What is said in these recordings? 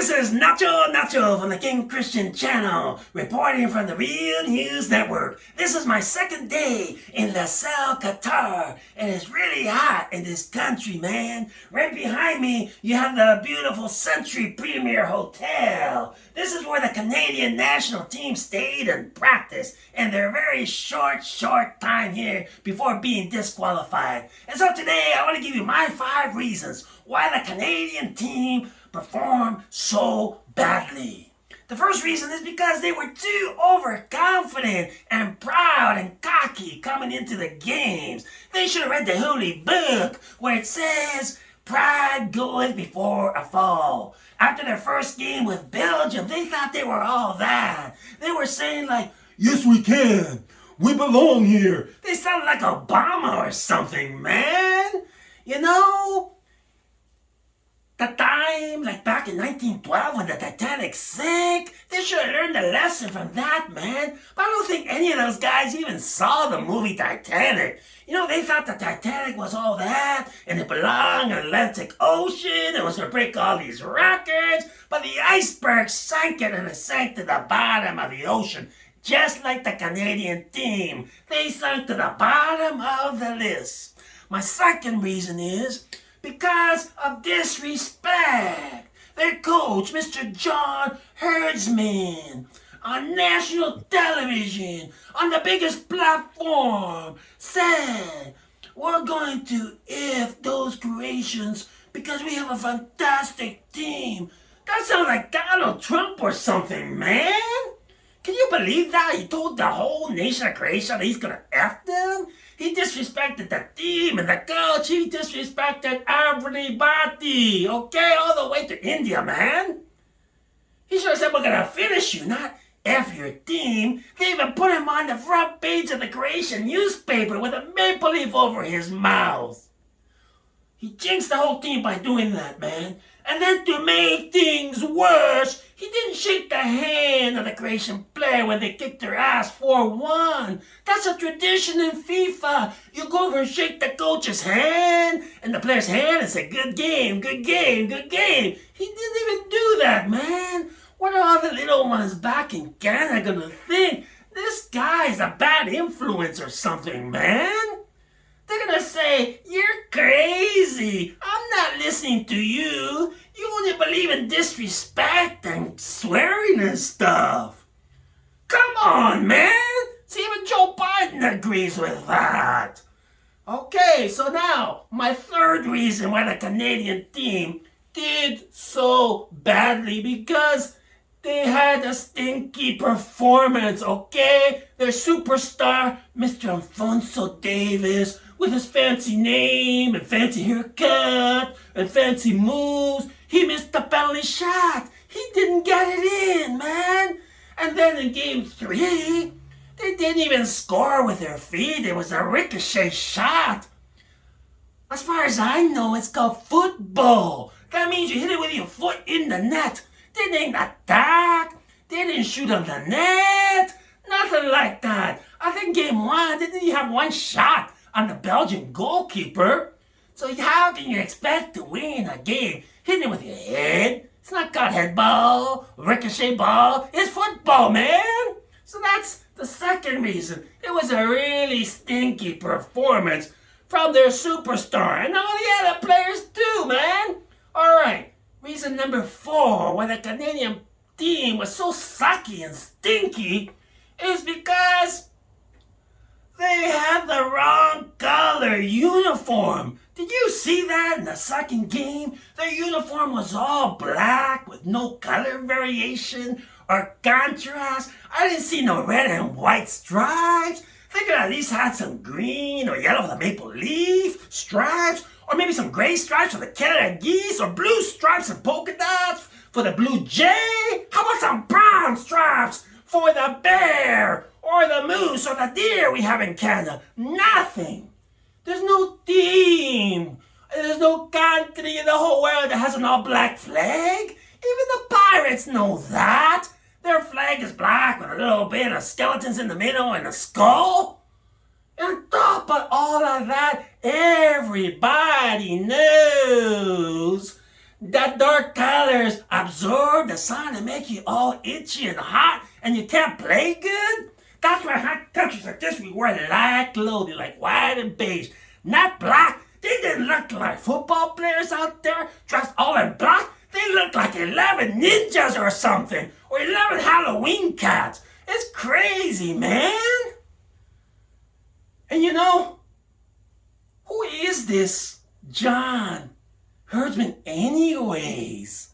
This is Nacho from the King Christian channel, reporting from the Real News Network. This is my second day in LaSalle, Qatar, and it's really hot in this country, man. Right behind me, you have the beautiful Century Premier Hotel. This is where the Canadian national team stayed and practiced in their very short time here before being disqualified. And so today, I want to give you my 5 reasons why the Canadian team performed so badly. The first reason is because they were too overconfident and proud and cocky coming into the games. They should have read the Holy Book where it says, "Pride goeth before a fall." After their first game with Belgium, they thought they were all that. They were saying like, "Yes, we can. We belong here." They sounded like Obama or something, man. You know, the time, like back in 1912 when the Titanic sank, they should have learned a lesson from that, man. But I don't think any of those guys even saw the movie Titanic. You know, they thought the Titanic was all that, and it belonged in the Atlantic Ocean, it was going to break all these records, but the iceberg sank it, and it sank to the bottom of the ocean, just like the Canadian team. They sank to the bottom of the list. My second reason is because of disrespect. Their coach, Mr. John Herdsman, on national television, on the biggest platform, said, "We're going to F those Croatians because we have a fantastic team." That sounds like Donald Trump or something, man. Can you believe that? He told the whole nation of Croatia that he's gonna F them? He disrespected the team and the coach. He disrespected everybody, okay? All the way to India, man. He should have said, "We're gonna finish you, not F your team." They even put him on the front page of the Croatian newspaper with a maple leaf over his mouth. He jinxed the whole team by doing that, man. And then to make things worse, he didn't shake the hand of the Croatian player when they kicked their ass 4-1. That's a tradition in FIFA. You go over and shake the coach's hand and the player's hand and say, "Good game, good game, good game." He didn't even do that, man. What are all the little ones back in Canada gonna think? This guy's a bad influence or something, man. They're gonna say, "You're crazy. I'm not listening to you. You only believe in disrespect and swearing and stuff." Come on, man. See, even Joe Biden agrees with that. Okay, so now, my third reason why the Canadian team did so badly, because they had a stinky performance, okay? Their superstar, Mr. Alfonso Davis, with his fancy name and fancy haircut and fancy moves, he missed the penalty shot. He didn't get it in, man. And then in game 3, they didn't even score with their feet. It was a ricochet shot. As far as I know, it's called football. That means you hit it with your foot in the net. They didn't attack. They didn't shoot on the net. Nothing like that. I think game 1, they didn't have one shot on the Belgian goalkeeper. So how can you expect to win a game hitting it with your head? It's not called head ball, ricochet ball. It's football, man. So that's the second reason. It was a really stinky performance from their superstar and all the other players too, man. All right. Reason number 4 why the Canadian team was so sucky and stinky is because they had the wrong color uniform. Did you see that in the second game? Their uniform was all black with no color variation or contrast. I didn't see no red and white stripes. They could at least have some green or yellow with a maple leaf stripes, or maybe some gray stripes for the Canada geese, or blue stripes and polka dots for the blue jay. How about some brown stripes for the bear, or the moose, or the deer we have in Canada? Nothing. There's no team. There's no country in the whole world that has an all-black flag. Even the pirates know that. Their flag is black with a little bit of skeletons in the middle and a skull. And on top of all of that, everybody knows That dark colors absorb the sun and make you all itchy and hot and you can't play good? That's why hot countries like this, we wear light clothing like white and beige, not black. They didn't look like football players out there dressed all in black. They look like 11 ninjas or something, or 11 Halloween cats. It's crazy, man. And you know, who is this John Herdsman anyways?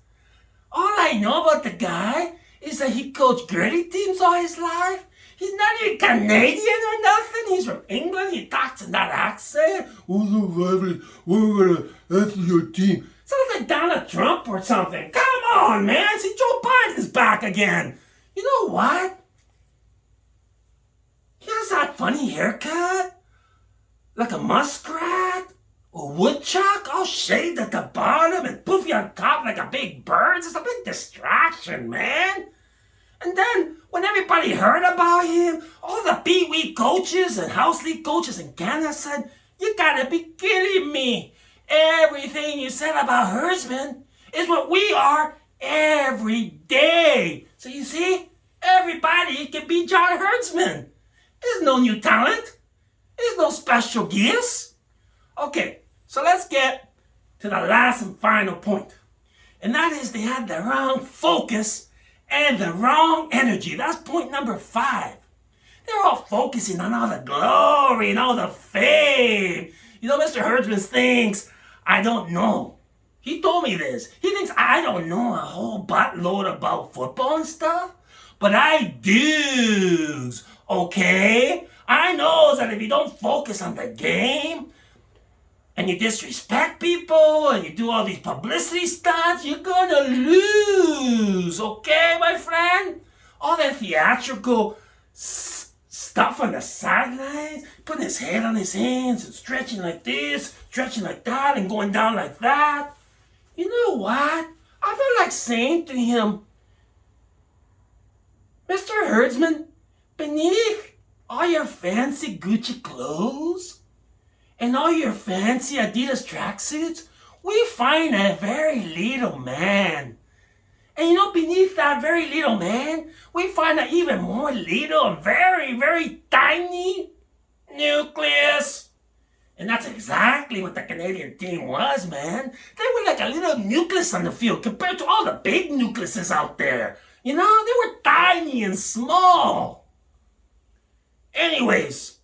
All I know about the guy is that he coached girly teams all his life. He's not even Canadian or nothing. He's from England. He talks in that accent. We're gonna answer your team. Sounds like Donald Trump or something. Come on, man. See, Joe Biden's back again. You know what? He has that funny haircut. Like a muskrat. A woodchuck, all shaved at the bottom and poofy on top like a big bird. It's a big distraction, man. And then, when everybody heard about him, all the Pee-wee coaches and house league coaches in Canada said, "You gotta be kidding me. Everything you said about Herdsman is what we are every day." So you see, everybody can be John Herdsman. There's no new talent. There's no special gifts. Okay, so let's get to the last and final point. And that is they had the wrong focus and the wrong energy. That's point number 5. They're all focusing on all the glory and all the fame. You know, Mr. Herdsman thinks, I don't know. He told me this. He thinks I don't know a whole buttload about football and stuff. But I do. Okay? I know that if you don't focus on the game, and you disrespect people, and you do all these publicity stunts, you're gonna lose, okay, my friend? All that theatrical stuff on the sidelines, putting his head on his hands, and stretching like this, stretching like that, and going down like that. You know what? I feel like saying to him, Mr. Herdsman, beneath all your fancy Gucci clothes, and all your fancy Adidas tracksuits, we find a very little man. And you know, beneath that very little man, we find an even more little, very, very tiny nucleus. And that's exactly what the Canadian team was, man. They were like a little nucleus on the field compared to all the big nucleuses out there. You know, they were tiny and small. Anyways,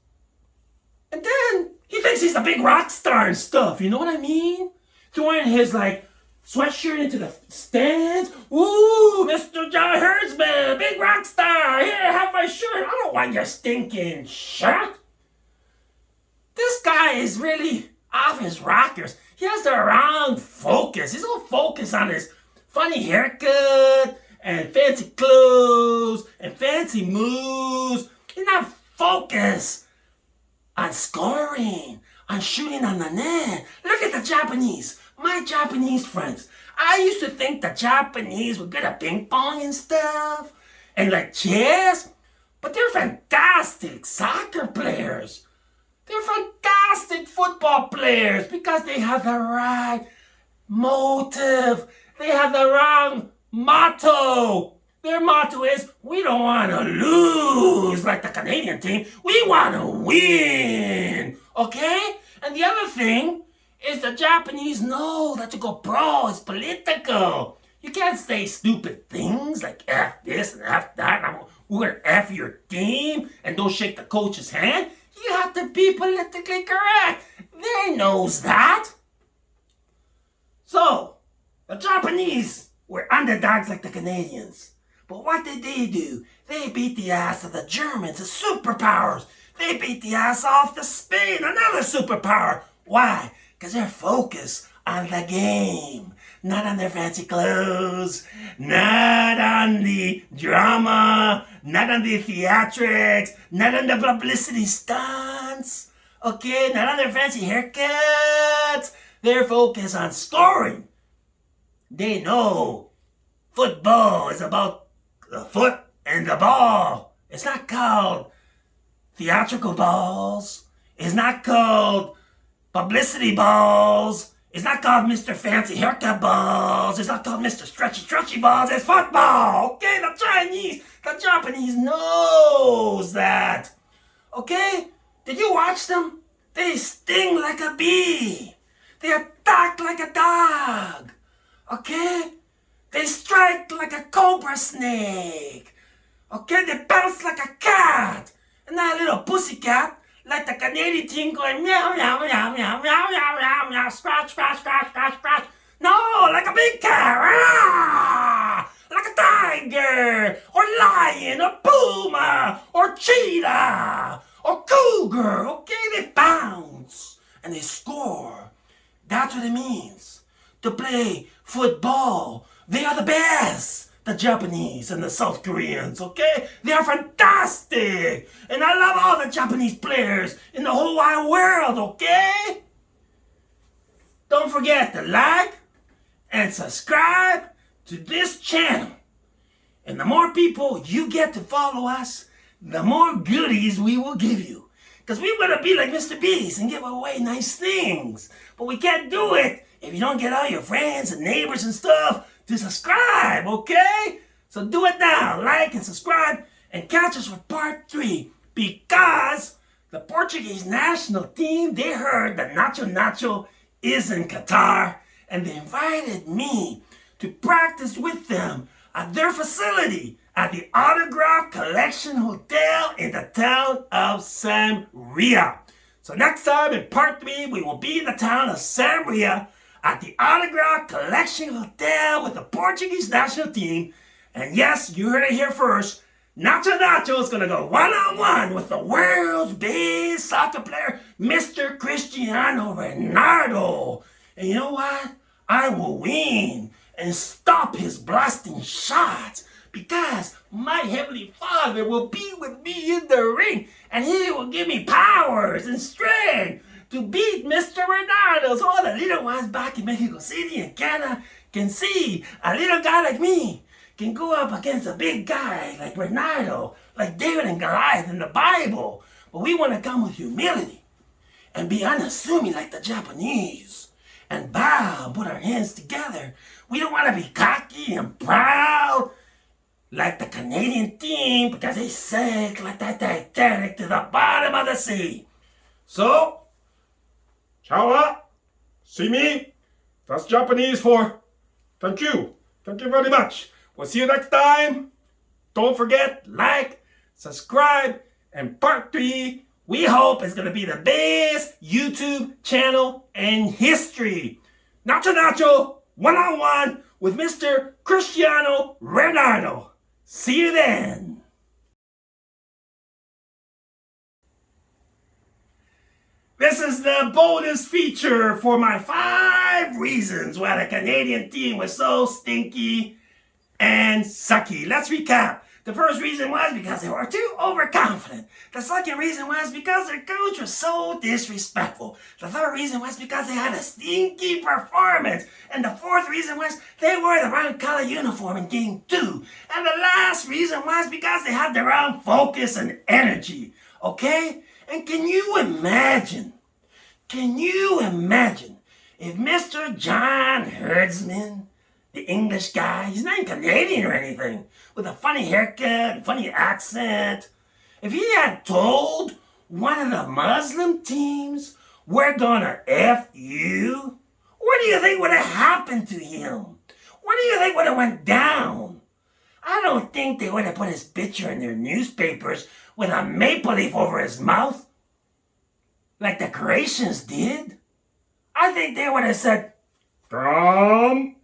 and then he thinks he's a big rock star and stuff, you know what I mean? Throwing his, sweatshirt into the stands. Ooh, Mr. John Herdsman, big rock star. Here, have my shirt. I don't want your stinking shirt. This guy is really off his rockers. He has the wrong focus. He's all focused on his funny haircut and fancy clothes and fancy moves. He's not focused on scoring, on shooting on the net. Look at the Japanese, my Japanese friends. I used to think the Japanese were good at ping pong and stuff, and chess, but they're fantastic soccer players. They're fantastic football players because they have the right motive. They have the wrong motto. Their motto is, we don't want to lose like the Canadian team. We want to win. Okay? And the other thing is the Japanese know that to go pro is political. You can't say stupid things like F this and F that. We're going to F your team and don't shake the coach's hand. You have to be politically correct. They knows that. So, the Japanese were underdogs like the Canadians. But what did they do? They beat the ass of the Germans, the superpowers. They beat the ass off the Spain, another superpower. Why? Because they're focused on the game, not on their fancy clothes, not on the drama, not on the theatrics, not on the publicity stunts, okay? Not on their fancy haircuts. They're focused on scoring. They know football is about the foot and the ball. It's not called theatrical balls. It's not called publicity balls. It's not called Mr. Fancy Haircut Balls. It's not called Mr. Stretchy Balls. It's football. Okay, the Japanese knows that. Okay? Did you watch them? They sting like a bee. They attack like a dog. Okay? They strike like a cobra snake. Okay? They bounce like a cat. And that little pussycat, like the Canadian team going meow, meow, meow, meow, meow, meow, meow, meow, scratch, scratch, scratch, scratch, scratch. No, like a big cat. Ah! Like a tiger, or lion, or puma, or cheetah, or cougar. Okay, they bounce and they score. That's what it means to play football. They are the best, the Japanese and the South Koreans, okay? They are fantastic. And I love all the Japanese players in the whole wide world, okay? Don't forget to like and subscribe to this channel. And the more people you get to follow us, the more goodies we will give you. Because we want to be like Mr. Beast and give away nice things. But we can't do it if you don't get all your friends and neighbors and stuff to subscribe, okay? So do it now. Like and subscribe and catch us for part 3. Because the Portuguese national team, they heard that Nacho is in Qatar. And they invited me to practice with them at their facility at the Autograph Collection Hotel in the town of Samria. So next time in part 3, we will be in the town of Samria at the Autograph Collection Hotel with the Portuguese national team. And yes, you heard it here first. Nacho is going to go one-on-one with the world's best soccer player, Mr. Cristiano Ronaldo. And you know what? I will win and stop his blasting shots because my Heavenly Father will be with me in the ring and He will give me powers and strength to beat Mr. Ronaldo. So all the little ones back in Mexico City and Canada can see a little guy like me can go up against a big guy like Ronaldo, like David and Goliath in the Bible. But we want to come with humility and be unassuming like the Japanese and bow and put our hands together. We don't want to be cocky and proud like the Canadian team because they sank like that Titanic to the bottom of the sea. So, chawa, see me? That's Japanese for thank you. Thank you very much. We'll see you next time. Don't forget, like, subscribe, and part 3, we hope is going to be the best YouTube channel in history. Nacho, one-on-one with Mr. Cristiano Ronaldo. See you then. This is the bonus feature for my 5 reasons why the Canadian team was so stinky and sucky. Let's recap. The first reason was because they were too overconfident. The second reason was because their coach was so disrespectful. The third reason was because they had a stinky performance. And the fourth reason was they wore the wrong color uniform in game 2. And the last reason was because they had the wrong focus and energy. Okay? And can you imagine if Mr. John Herdsman, the English guy, he's not Canadian or anything, with a funny haircut, funny accent, if he had told one of the Muslim teams, we're gonna F you, what do you think would have happened to him? What do you think would have went down? I don't think they would have put his picture in their newspapers with a maple leaf over his mouth, like the Croatians did. I think they would have said, Come,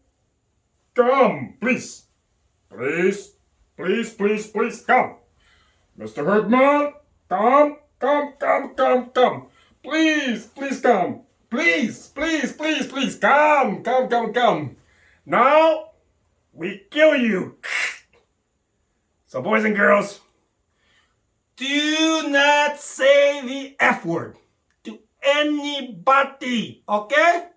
please. Please, come. Mr. Herdman, come. Please, come. Please, come. Now, we kill you. So, boys and girls, do not say the F word to anybody, okay?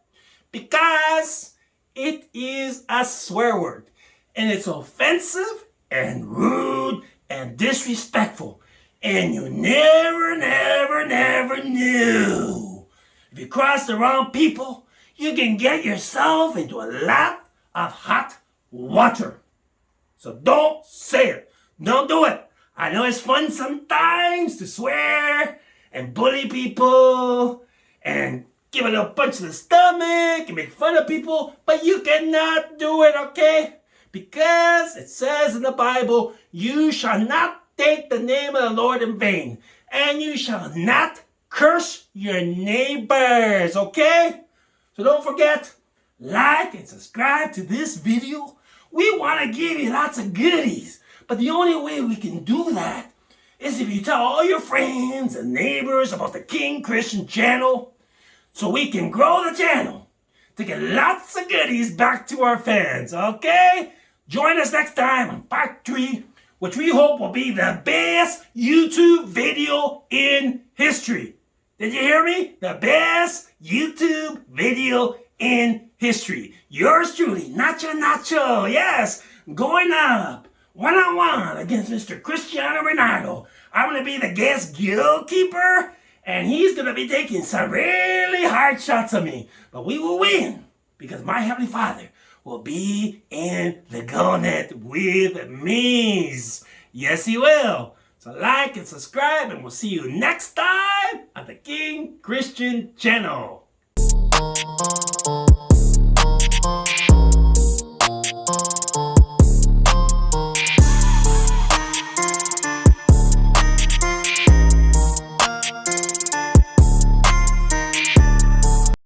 Because it is a swear word. And it's offensive and rude and disrespectful. And you never knew. If you cross the wrong people, you can get yourself into a lot of hot water. So don't say it. Don't do it. I know it's fun sometimes to swear and bully people and give a little punch to the stomach and make fun of people, but you cannot do it, okay? Because it says in the Bible, you shall not take the name of the Lord in vain, and you shall not curse your neighbors, okay? So don't forget, like and subscribe to this video. We want to give you lots of goodies, but the only way we can do that is if you tell all your friends and neighbors about the King Christian channel, so we can grow the channel to get lots of goodies back to our fans, okay? Join us next time on part 3, which we hope will be the best YouTube video in history. Did you hear me? The best YouTube video in history. Yours truly, Nacho, yes, going up one-on-one against Mr. Cristiano Ronaldo. I'm going to be the guest goalkeeper, and he's going to be taking some really hard shots at me. But we will win, because my Heavenly Father will be in the goal net with me. Yes, he will. So like and subscribe, and we'll see you next time on the King Christian channel.